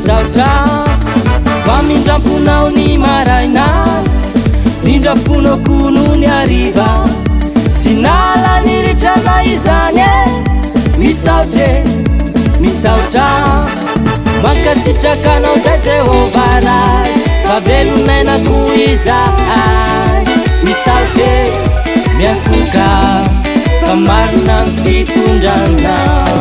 misaotra fa mindramponao ny maraina mindrafonako no ny ariva tsy nala niritrana izany e misaotra mankasitrakanao zay Jehova ray fa velonainako izahay misaotra miankoka fa marina ny fitondranao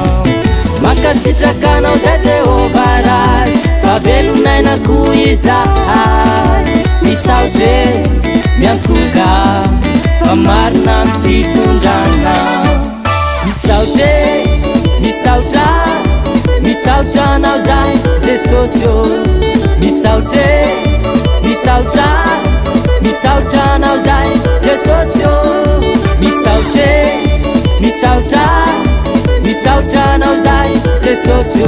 mankasitrakanao zay Jehova ray fa velonainako izahay misaotra miankoka fa marina ny fitondranao misaotranao zay Jesosy o misaotranao zay Jesosy o misaotranao zay Jesosy o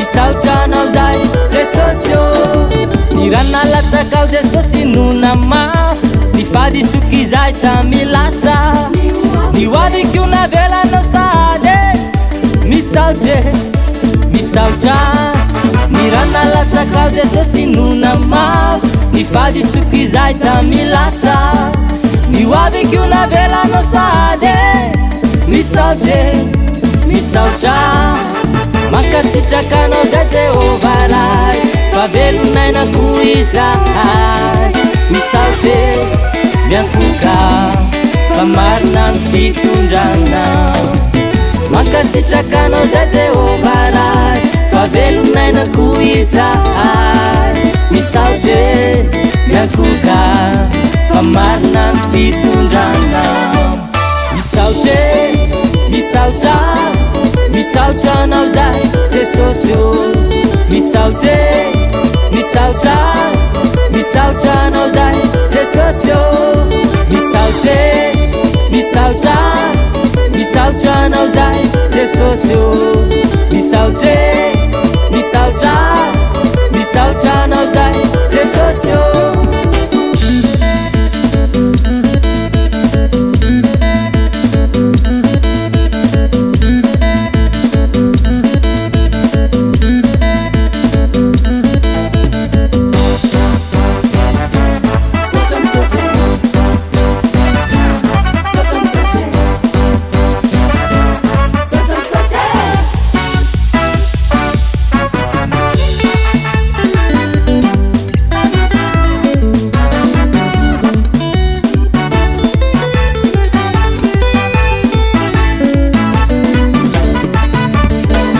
misaotranao zay Jesosy o ny ranalatsakao Jesosy nonama ny fadisoky zay tamilasa ny oadiko navelanao sady misaotra ny ranalatsakao Jesosy nonama ny fadisoky zay tamilasa ny oadiko navelanao sady misaotra mankasitrakanao zay Jehova ray fa velonainako izahay misaotra miankoka fa marina ny fitondranao mankasitrakanao zay Jehova ray fa velonainako izahay misaotra miankoka fa marina ny fitondranao misaotranao zay Jesosy o misaotranao zay Jesosy o misaotranao zay Jesosy o misaotranao zay Jesosy o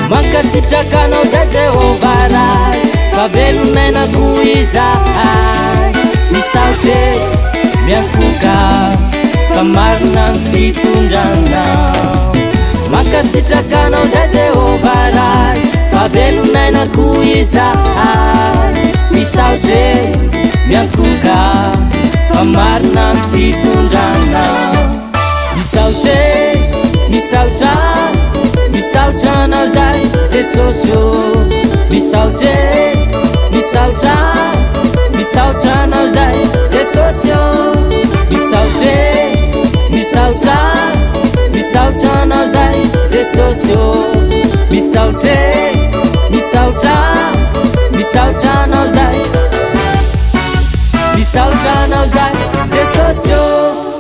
mankasitrakanao zay Jehova ray fa velonainako izahay misaotra miankoka fa marina ny fitondranao mankasitrakanao zay Jehova ray fa velonainako izahay misaotra miankoka fa marina ny fitondranao misaotranao zay Jesosy o misaotranao zay Jesosy o misaotranao zay Jesosy o misaotranao zay Jesosy o